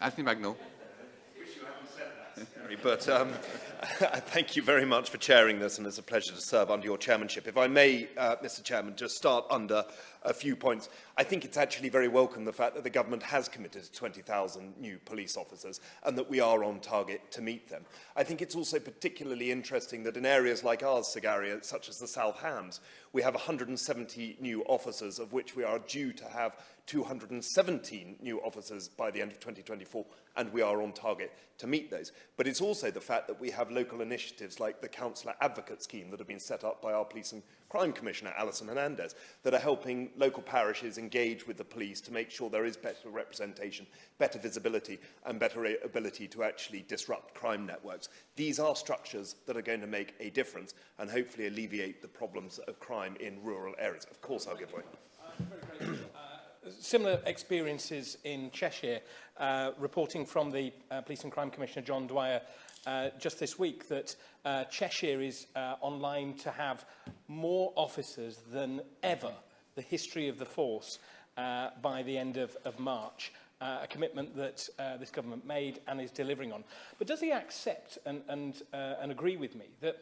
Anthony Mangnall. But thank you very much for chairing this, and it's a pleasure to serve under your chairmanship. If I may, Mr. Chairman, just start under a few points. I think it's actually very welcome the fact that the government has committed to 20,000 new police officers and that we are on target to meet them. I think it's also particularly interesting that in areas like ours, Sir Gary, such as the South Hams, we have 170 new officers, of which we are due to have 217 new officers by the end of 2024, and we are on target to meet those. But it's also the fact that we have local initiatives like the Councillor Advocate Scheme that have been set up by our Police and Crime Commissioner, Alison Hernandez, that are helping local parishes engage with the police to make sure there is better representation, better visibility, and better ability to actually disrupt crime networks. These are structures that are going to make a difference and hopefully alleviate the problems of crime in rural areas. Of course, I'll give way. Similar experiences in Cheshire, reporting from the Police and Crime Commissioner, John Dwyer, just this week, that Cheshire is on line to have more officers than ever, the history of the force, by the end of March. A commitment that this government made and is delivering on. But does he accept and agree with me that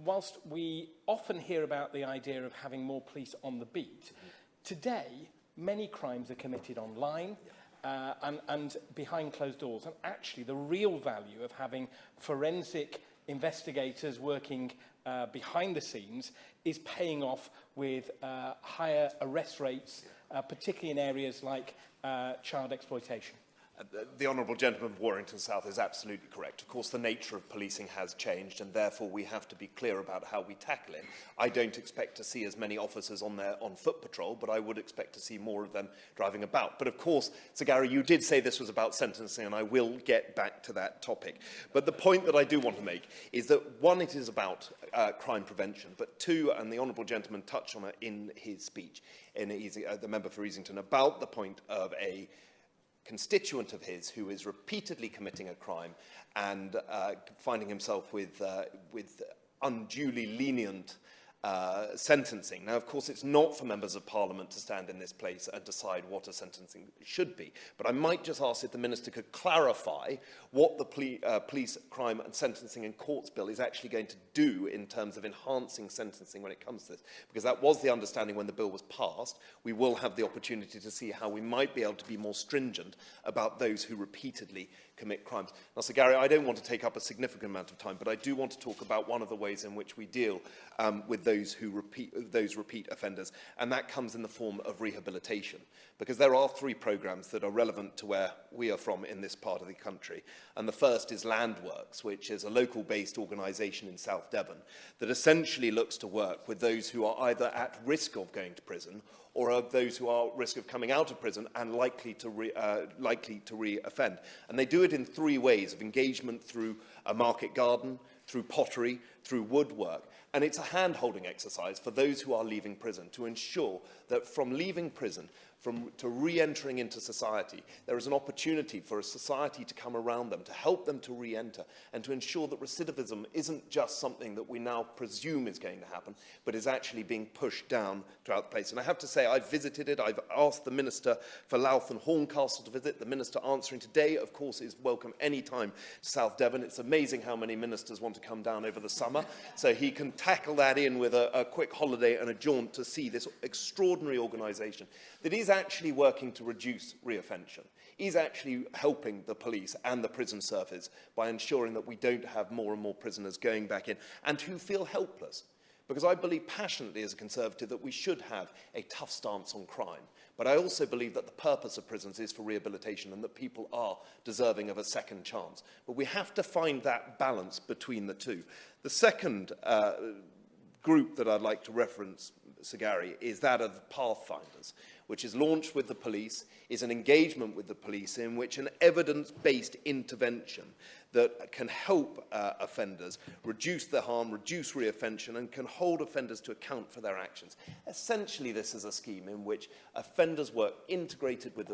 whilst we often hear about the idea of having more police on the beat, today many crimes are committed online and behind closed doors. And actually the real value of having forensic investigators working behind the scenes is paying off with higher arrest rates, particularly in areas like child exploitation. The Honourable Gentleman of Warrington South is absolutely correct. Of course, the nature of policing has changed, and therefore we have to be clear about how we tackle it. I don't expect to see as many officers on foot patrol, but I would expect to see more of them driving about. But of course, Sir Gary, you did say this was about sentencing, and I will get back to that topic. But the point that I do want to make is that, one, it is about crime prevention, but two, and the Honourable Gentleman touched on it in his speech, the member for Easington, about the point of a constituent of his who is repeatedly committing a crime and finding himself with unduly lenient sentencing. Now, of course, it's not for members of Parliament to stand in this place and decide what a sentencing should be. But I might just ask if the Minister could clarify what the Police, Crime and Sentencing and Courts Bill is actually going to do in terms of enhancing sentencing when it comes to this. Because that was the understanding when the bill was passed. We will have the opportunity to see how we might be able to be more stringent about those who repeatedly commit crimes. Now, Sir Gary, I don't want to take up a significant amount of time, but I do want to talk about one of the ways in which we deal with those repeat offenders, and that comes in the form of rehabilitation. Because there are 3 programmes that are relevant to where we are from in this part of the country. And the first is Landworks, which is a local-based organisation in South Devon that essentially looks to work with those who are either at risk of going to prison or of those who are at risk of coming out of prison and likely to re-offend. And they do it in 3 ways: of engagement through a market garden, through pottery, through woodwork. And it's a hand-holding exercise for those who are leaving prison to ensure that from leaving prison to re-entering into society, there is an opportunity for a society to come around them, to help them to re-enter, and to ensure that recidivism isn't just something that we now presume is going to happen, but is actually being pushed down throughout the place. And I have to say, I've visited it. I've asked the Minister for Louth and Horncastle to visit. The Minister answering today, of course, is welcome any time to South Devon. It's amazing how many ministers want to come down over the summer, so he can tackle that in with a quick holiday and a jaunt to see this extraordinary organisation that is actually working to reduce reoffending. Is actually helping the police and the prison service by ensuring that we don't have more and more prisoners going back in and who feel helpless. Because I believe passionately as a Conservative that we should have a tough stance on crime. But I also believe that the purpose of prisons is for rehabilitation and that people are deserving of a second chance. But we have to find that balance between the two. The second group that I'd like to reference, Sir Gary, is that of Pathfinders, which is launched with the police, is an engagement with the police in which an evidence-based intervention that can help offenders reduce their harm, reduce reoffending, and can hold offenders to account for their actions. Essentially, this is a scheme in which offenders are integrated with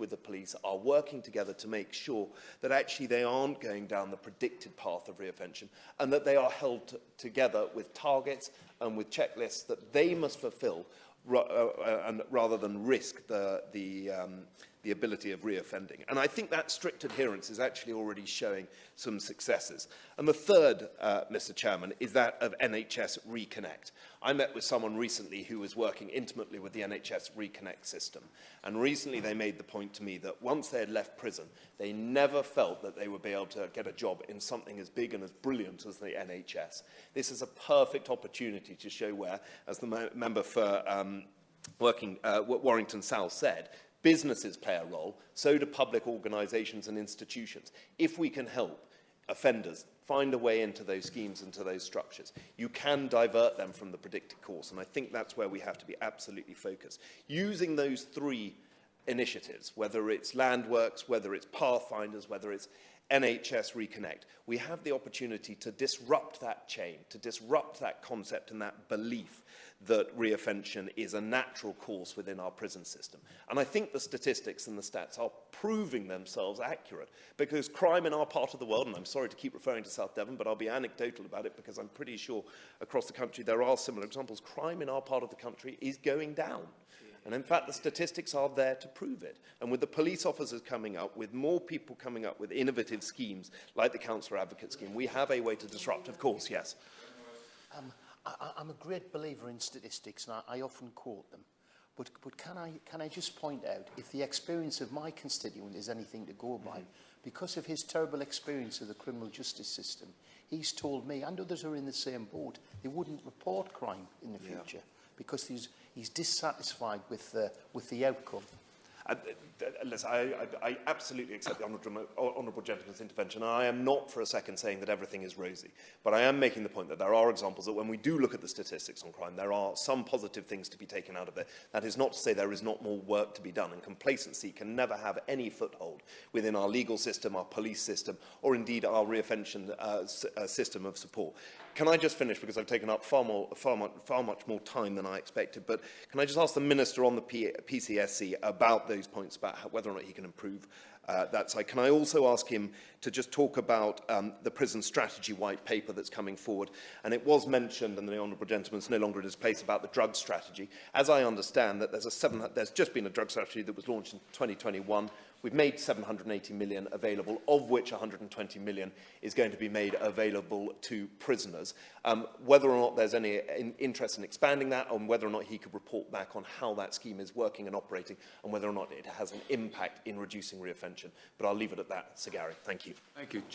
the police, are working together to make sure that actually they aren't going down the predicted path of reoffending, and that they are held together with targets and with checklists that they must fulfil, and rather than risk the the ability of reoffending. And I think that strict adherence is actually already showing some successes. And the third, Mr. Chairman, is that of NHS Reconnect. I met with someone recently who was working intimately with the NHS Reconnect system. And recently they made the point to me that once they had left prison, they never felt that they would be able to get a job in something as big and as brilliant as the NHS. This is a perfect opportunity to show where, as the member for Warrington South said, businesses play a role, so do public organisations and institutions. If we can help offenders find a way into those schemes, into those structures, you can divert them from the predicted course. And I think that's where we have to be absolutely focused. Using those three initiatives, whether it's Landworks, whether it's Pathfinders, whether it's NHS Reconnect, we have the opportunity to disrupt that chain, to disrupt that concept and that belief that reoffending is a natural course within our prison system. And I think the statistics and the stats are proving themselves accurate, because crime in our part of the world, and I'm sorry to keep referring to South Devon, but I'll be anecdotal about it because I'm pretty sure across the country there are similar examples, crime in our part of the country is going down. And in fact, the statistics are there to prove it. And with the police officers coming up, with more people coming up with innovative schemes like the Councillor Advocate Scheme, we have a way to disrupt, of course, yes. I'm a great believer in statistics, and I often quote them. But can I just point out, if the experience of my constituent is anything to go by, because of his terrible experience of the criminal justice system, he's told me, and others are in the same boat, they wouldn't report crime in the future because he's dissatisfied with the outcome. Listen, I absolutely accept the honourable gentleman's intervention, and I am not for a second saying that everything is rosy. But I am making the point that there are examples that when we do look at the statistics on crime, there are some positive things to be taken out of there. That is not to say there is not more work to be done, and complacency can never have any foothold within our legal system, our police system, or indeed our reoffending system of support. Can I just finish, because I've taken up far much more time than I expected, but can I just ask the Minister on the PCSC about those points about whether or not he can improve that side? Can I also ask him to just talk about the prison strategy white paper that's coming forward? And it was mentioned, and the honourable gentleman's no longer in his place, about the drug strategy. As I understand that there's just been a drug strategy that was launched in 2021. We've made 780 million available, of which 120 million is going to be made available to prisoners. Whether or not there's any interest in expanding that, and whether or not he could report back on how that scheme is working and operating, and whether or not it has an impact in reducing reoffending. But I'll leave it at that, Sir Gary. Thank you. Thank you.